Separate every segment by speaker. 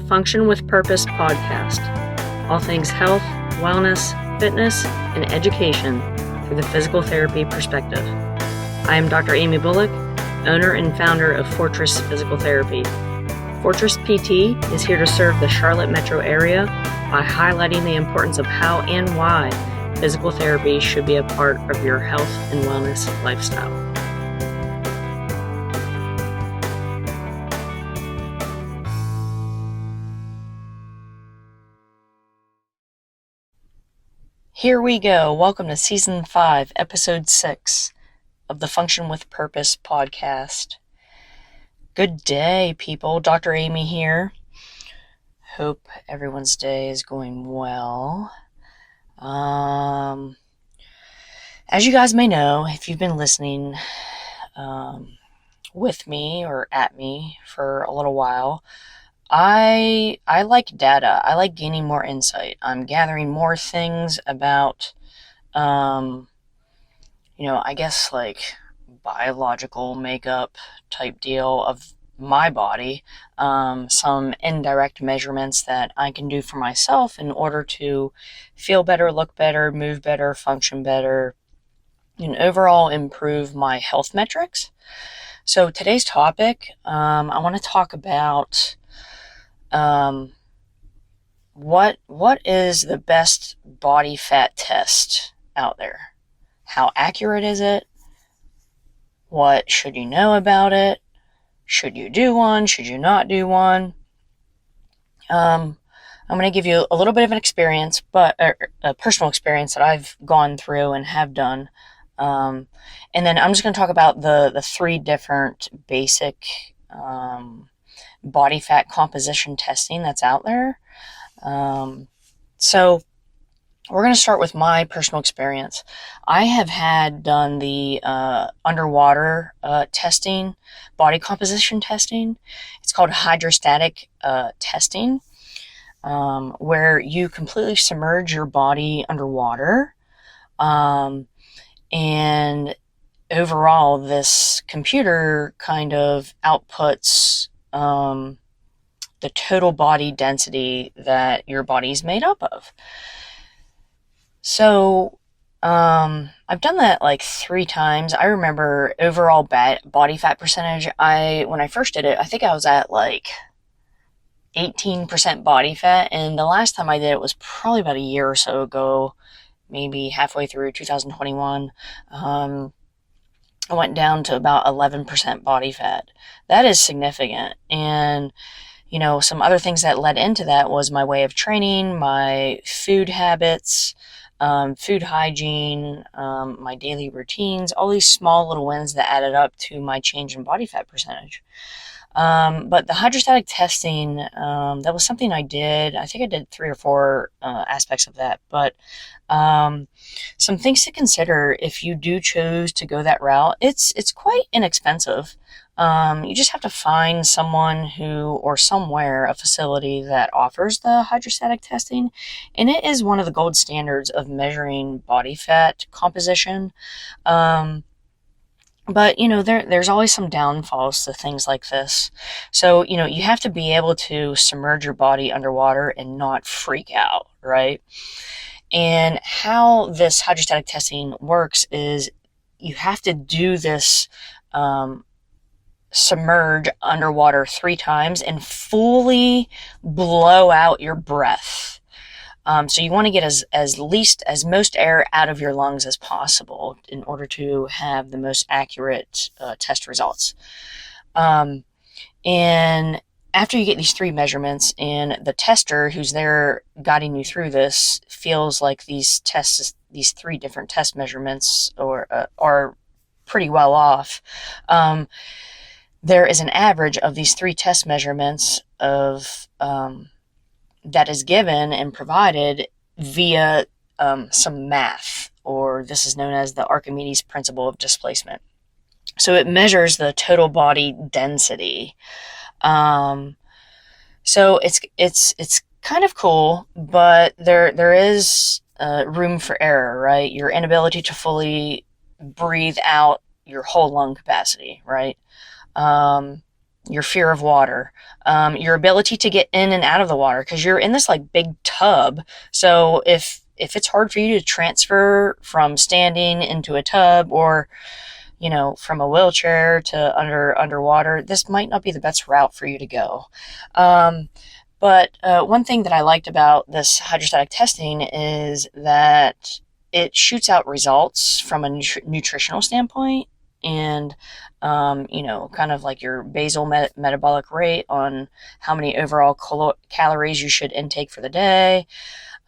Speaker 1: Function with Purpose podcast. All things health, wellness, fitness, and education through the physical therapy perspective. I am Dr. Amy Bullock, owner and founder of Fortress Physical Therapy. Fortress PT is here to serve the Charlotte metro area by highlighting the importance of how and why physical therapy should be a part of your health and wellness lifestyle. Here we go. Welcome to Season 5, Episode 6 of the Function with Purpose podcast. Good day, people. Dr. Amy here. Hope everyone's day is going well. As you guys may know, if you've been listening with me or at me for a little while, I like data. I like gaining more insight. I'm gathering more things about, I guess like biological makeup type deal of my body. Some indirect measurements that I can do for myself in order to feel better, look better, move better, function better, and overall improve my health metrics. So today's topic, I want to talk about what is the best body fat test out there? How accurate is it? What should you know about it? Should you do one? Should you not do one? I'm going to give you a little bit of an experience, but a personal experience that I've gone through and have done. And then I'm just going to talk about the three different basic body fat composition testing that's out there. So we're going to start with my personal experience. I have had done the underwater testing, body composition testing. It's called Hydrostatic Testing, where you completely submerge your body underwater. And overall, this computer kind of outputs the total body density that your body's made up of. So, I've done that like 3 times. I remember overall body fat percentage. When I first did it, I think I was at like 18% body fat. And the last time I did it was probably about a year or so ago, maybe halfway through 2021. I went down to about 11% body fat. That is significant. And some other things that led into that was my way of training, my food habits, food hygiene, my daily routines, all these small little wins that added up to my change in body fat percentage. But the hydrostatic testing, that was something I did. I think I did 3 or 4 aspects of that. But some things to consider if you do choose to go that route. It's quite inexpensive. You just have to find someone or somewhere, a facility that offers the hydrostatic testing. And it is one of the gold standards of measuring body fat composition. But, there's always some downfalls to things like this. So, you have to be able to submerge your body underwater and not freak out, right? And how this hydrostatic testing works is you have to do this submerge underwater 3 times and fully blow out your breath. So you want to get as most air out of your lungs as possible in order to have the most accurate test results. And after you get these 3 measurements, and the tester who's there guiding you through this feels like these 3 different test measurements are pretty well off. There is an average of these 3 test measurements of that is given and provided via some math, or this is known as the Archimedes principle of displacement. So it measures the total body density. So it's kind of cool, but there is room for error, right? Your inability to fully breathe out your whole lung capacity, right? your fear of water, your ability to get in and out of the water, because you're in this like big tub. So if it's hard for you to transfer from standing into a tub, or from a wheelchair to underwater, this might not be the best route for you to go. But one thing that I liked about this hydrostatic testing is that it shoots out results from a nutritional standpoint, and kind of like your basal metabolic rate on how many overall calories you should intake for the day,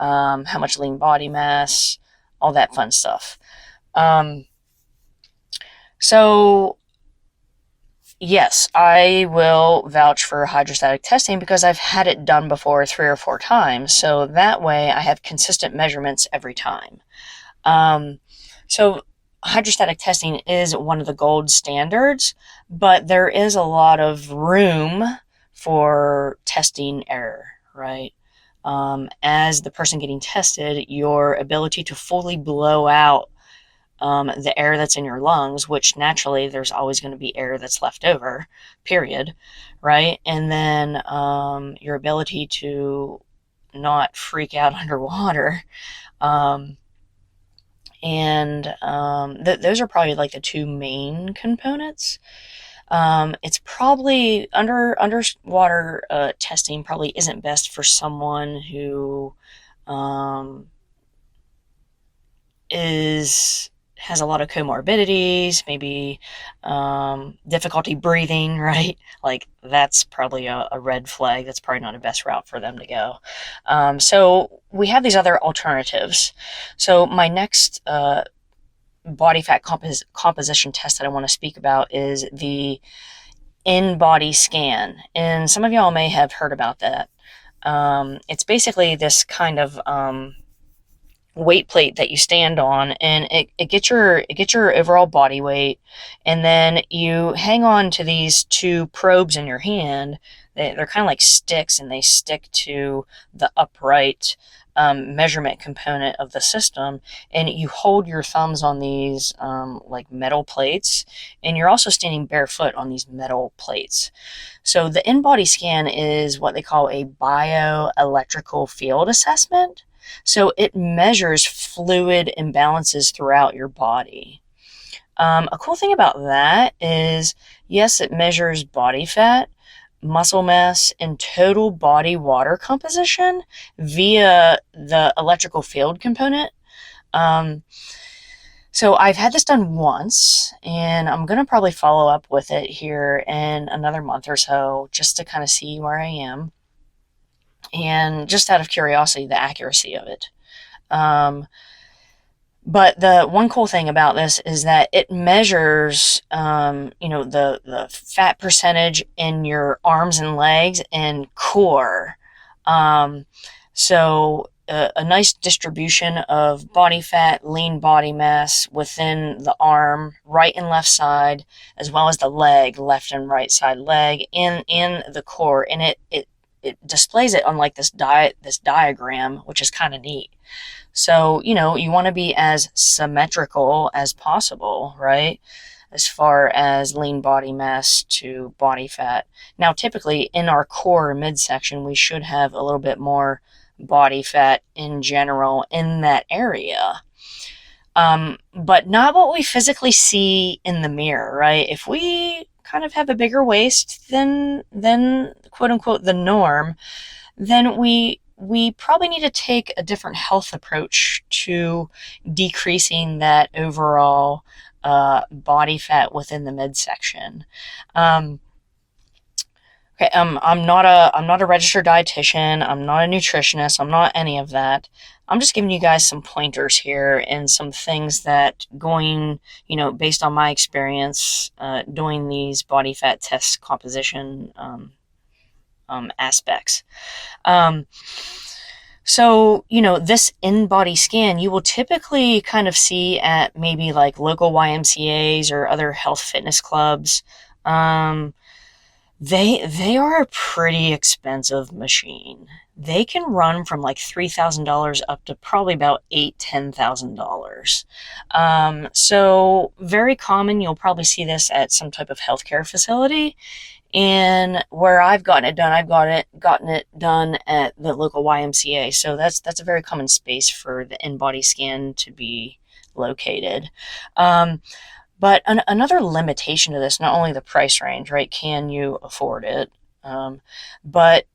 Speaker 1: how much lean body mass, all that fun stuff. So yes, I will vouch for hydrostatic testing because I've had it done before 3 or 4 times. So that way I have consistent measurements every time. So hydrostatic testing is one of the gold standards, but there is a lot of room for testing error, right? As the person getting tested, your ability to fully blow out the air that's in your lungs, which naturally there's always going to be air that's left over, period, right? And then your ability to not freak out underwater. Those are probably like the 2 main components. It's probably underwater testing probably isn't best for someone who has a lot of comorbidities, maybe difficulty breathing, right? Like that's probably a red flag. That's probably not the best route for them to go. So we have these other alternatives. So my next body fat composition test that I want to speak about is the in-body scan. And some of y'all may have heard about that. It's basically this kind of weight plate that you stand on, and it gets your overall body weight, and then you hang on to these 2 probes in your hand. They're kind of like sticks, and they stick to the upright measurement component of the system, and you hold your thumbs on these like metal plates, and you're also standing barefoot on these metal plates. So the in-body scan is what they call a bioelectrical field assessment. So it measures fluid imbalances throughout your body. A cool thing about that is, yes, it measures body fat, muscle mass, and total body water composition via the electrical field component. So I've had this done once, and I'm going to probably follow up with it here in another month or so, just to kind of see where I am, and just out of curiosity, the accuracy of it. But the one cool thing about this is that it measures, the fat percentage in your arms and legs and core. So a nice distribution of body fat, lean body mass within the arm, right and left side, as well as the leg, left and right side leg, and the core. And it displays it on like this diagram, which is kind of neat. So, you want to be as symmetrical as possible, right? As far as lean body mass to body fat. Now, typically in our core midsection, we should have a little bit more body fat in general in that area. But not what we physically see in the mirror, right? If we kind of have a bigger waist than quote unquote the norm, then we probably need to take a different health approach to decreasing that overall body fat within the midsection. Okay, I'm not a registered dietitian. I'm not a nutritionist. I'm not any of that. I'm just giving you guys some pointers here and some things that going, based on my experience doing these body fat test composition aspects. So, this in-body scan, you will typically kind of see at maybe like local YMCAs or other health fitness clubs. They are a pretty expensive machine. They can run from like $3,000 up to probably about $8,000-$10,000. So very common. You'll probably see this at some type of healthcare facility. And where I've gotten it done, gotten it done at the local YMCA. So that's a very common space for the in-body scan to be located. But another limitation to this, not only the price range, right? Can you afford it? But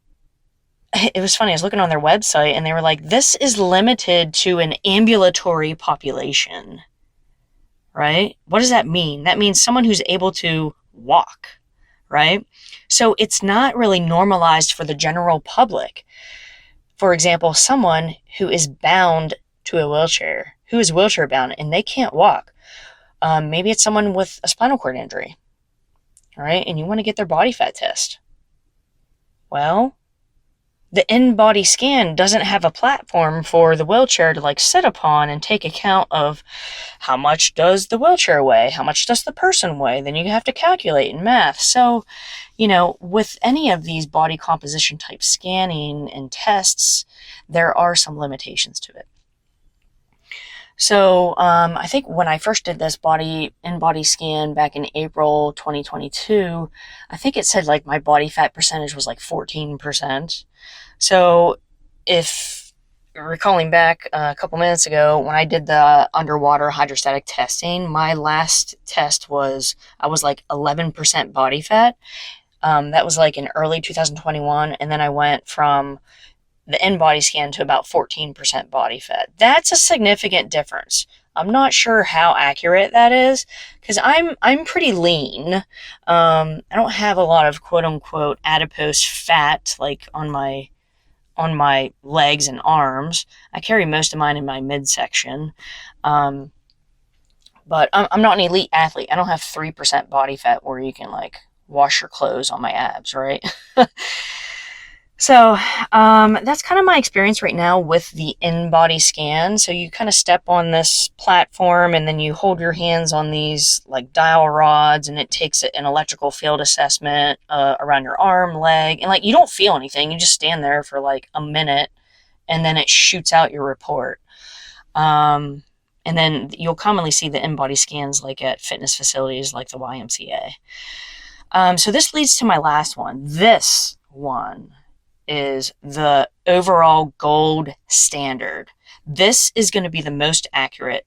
Speaker 1: it was funny. I was looking on their website and they were like, this is limited to an ambulatory population, right? What does that mean? That means someone who's able to walk, right? So it's not really normalized for the general public. For example, someone who is bound to a wheelchair, who is wheelchair bound and they can't walk. Maybe it's someone with a spinal cord injury, right? And you want to get their body fat test. Well, the in-body scan doesn't have a platform for the wheelchair to like sit upon and take account of how much does the wheelchair weigh, how much does the person weigh. Then you have to calculate in math. So, with any of these body composition type scanning and tests, there are some limitations to it. So I think when I first did this in-body scan back in April 2022, I think it said like my body fat percentage was like 14%. So if recalling back a couple minutes ago, when I did the underwater hydrostatic testing, my last test was, I was like 11% body fat. That was like in early 2021. And then I went from the in-body scan to about 14% body fat. That's a significant difference. I'm not sure how accurate that is because I'm pretty lean. I don't have a lot of quote unquote adipose fat like on my legs and arms. I carry most of mine in my midsection. But I'm not an elite athlete. I don't have 3% body fat where you can like wash your clothes on my abs, right? So that's kind of my experience right now with the in-body scan. So you kind of step on this platform and then you hold your hands on these like dial rods and it takes an electrical field assessment around your arm, leg, and like you don't feel anything. You just stand there for like a minute and then it shoots out your report. And then you'll commonly see the in-body scans like at fitness facilities like the YMCA. So this leads to my last one. This one is the overall gold standard. This is going to be the most accurate.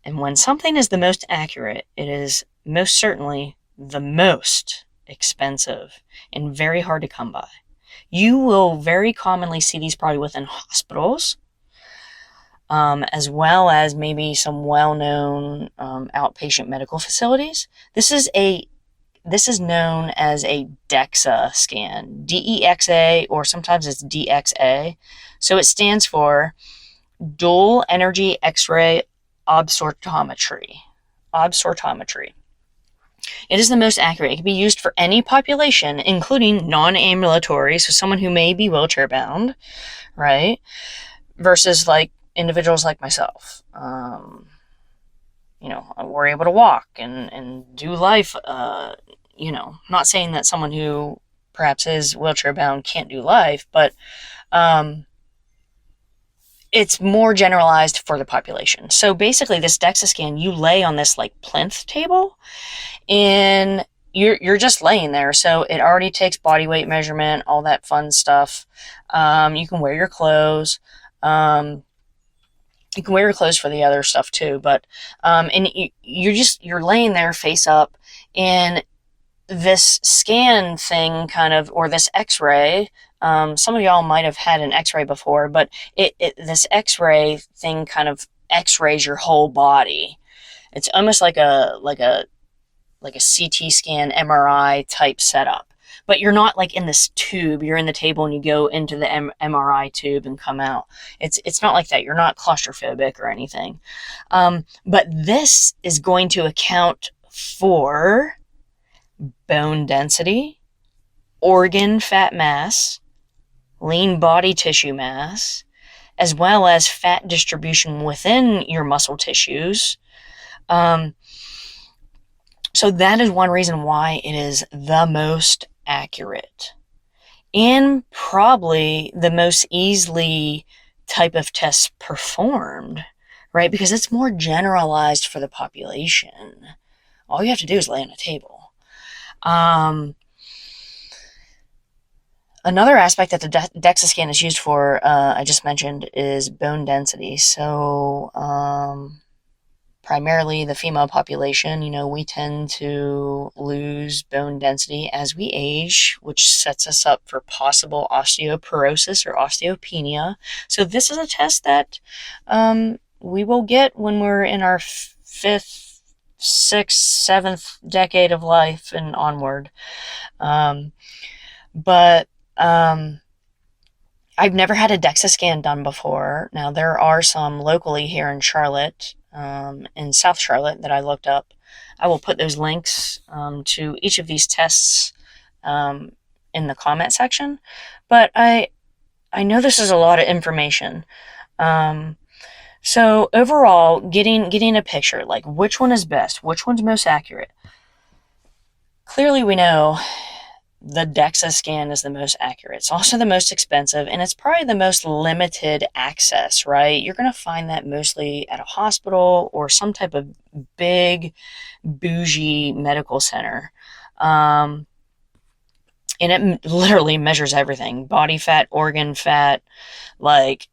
Speaker 1: And when something is the most accurate, it is most certainly the most expensive and very hard to come by. You will very commonly see these probably within hospitals, as well as maybe some well-known outpatient medical facilities. This is known as a Dexa scan, DEXA, or sometimes it's DXA. So it stands for Dual Energy X-ray Absorptiometry. It is the most accurate. It can be used for any population, including non-ambulatory, so someone who may be wheelchair bound, right? Versus like individuals like myself. We're able to walk and do life, not saying that someone who perhaps is wheelchair bound can't do life, but it's more generalized for the population. So basically this Dexa scan, you lay on this like plinth table and you're just laying there. So it already takes body weight measurement, all that fun stuff. You can wear your clothes. You can wear your clothes for the other stuff too, but and you're laying there face up, and this scan thing kind of, or this X-ray, some of y'all might have had an X-ray before, but this X-ray thing kind of X-rays your whole body. It's almost like a CT scan, MRI type setup. But you're not like in this tube. You're in the table and you go into the MRI tube and come out. It's not like that. You're not claustrophobic or anything. But this is going to account for bone density, organ fat mass, lean body tissue mass, as well as fat distribution within your muscle tissues. So that is one reason why it is the most accurate and probably the most easily type of test performed, right? Because it's more generalized for the population. All you have to do is lay on a table. Another aspect that the Dexa scan is used for, I just mentioned, is bone density. So, primarily the female population, we tend to lose bone density as we age, which sets us up for possible osteoporosis or osteopenia. So this is a test that we will get when we're in our 5th, 6th, 7th decade of life and onward. But I've never had a Dexa scan done before. Now, there are some locally here in Charlotte, in South Charlotte, that I looked up. I will put those links to each of these tests in the comment section. But I know this is a lot of information. So overall, getting a picture, like which one is best, which one's most accurate. Clearly, we know the Dexa scan is the most accurate. It's also the most expensive, and it's probably the most limited access, right? You're going to find that mostly at a hospital or some type of big, bougie medical center. And it literally measures everything. Body fat, organ fat, like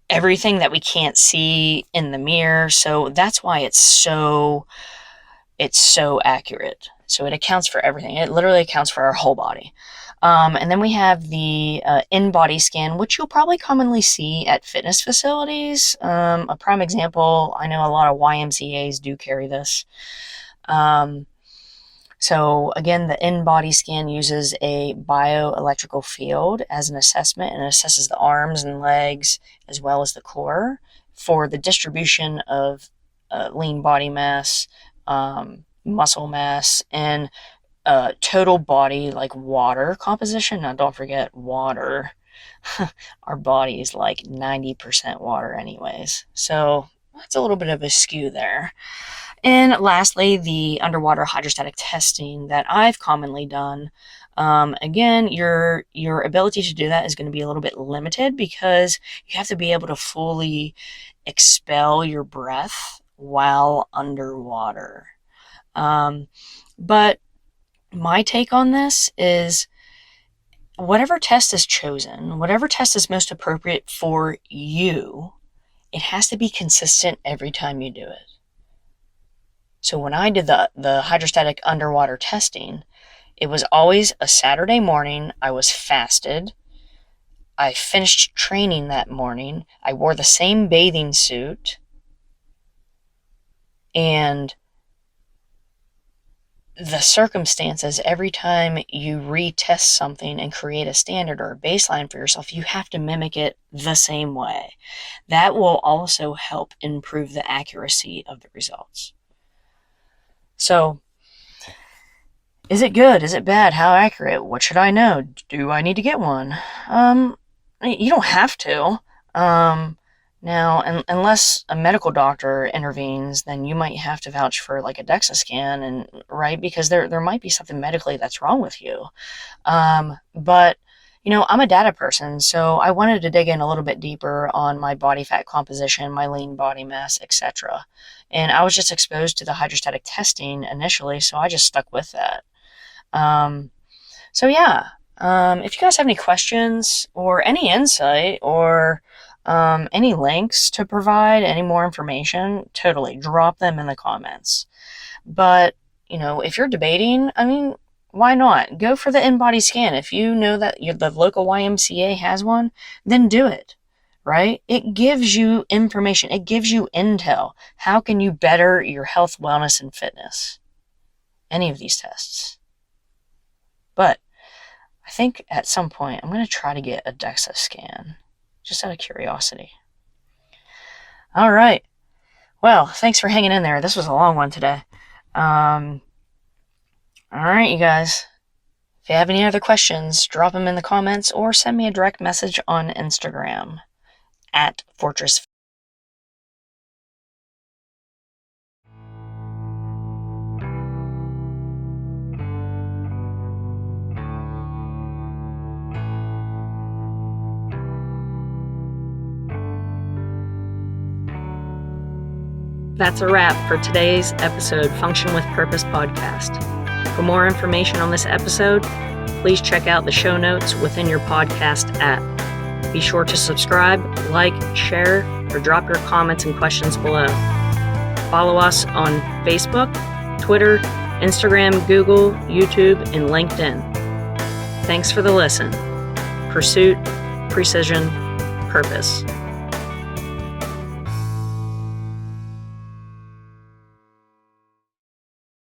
Speaker 1: everything that we can't see in the mirror. So that's why it's so accurate. So it accounts for everything. It literally accounts for our whole body. And then we have the in-body scan, which you'll probably commonly see at fitness facilities. A prime example, I know a lot of YMCAs do carry this. So again, the in-body scan uses a bioelectrical field as an assessment, and it assesses the arms and legs as well as the core for the distribution of lean body mass, muscle mass, and total body, like water composition. Now, don't forget water. Our body is like 90% water anyways. So that's a little bit of a skew there. And lastly, the underwater hydrostatic testing that I've commonly done. Again, your ability to do that is going to be a little bit limited because you have to be able to fully expel your breath while underwater. But my take on this is whatever test is chosen, whatever test is most appropriate for you, it has to be consistent every time you do it. So when I did the hydrostatic underwater testing, it was always a Saturday morning. I was fasted. I finished training that morning. I wore the same bathing suit. And the circumstances, every time you retest something and create a standard or a baseline for yourself, you have to mimic it the same way. That will also help improve the accuracy of the results. So, is it good? Is it bad? How accurate? What should I know? Do I need to get one? You don't have to. Now, unless a medical doctor intervenes, then you might have to vouch for like a Dexa scan, and right, because there might be something medically that's wrong with you. But I'm a data person, so I wanted to dig in a little bit deeper on my body fat composition, my lean body mass, etc. And I was just exposed to the hydrostatic testing initially, so I just stuck with that. So yeah, if you guys have any questions or any insight or any links to provide, any more information, totally drop them in the comments. But, if you're debating, why not? Go for the in-body scan. If you know that the local YMCA has one, then do it, right? It gives you information. It gives you intel. How can you better your health, wellness, and fitness? Any of these tests. But I think at some point I'm going to try to get a Dexa scan, just out of curiosity. All right. Well, thanks for hanging in there. This was a long one today. All right, you guys. If you have any other questions, drop them in the comments or send me a direct message on Instagram @Fortress. That's a wrap for today's episode, Function with Purpose podcast. For more information on this episode, please check out the show notes within your podcast app. Be sure to subscribe, like, share, or drop your comments and questions below. Follow us on Facebook, Twitter, Instagram, Google, YouTube, and LinkedIn. Thanks for the listen. Pursuit, precision, purpose.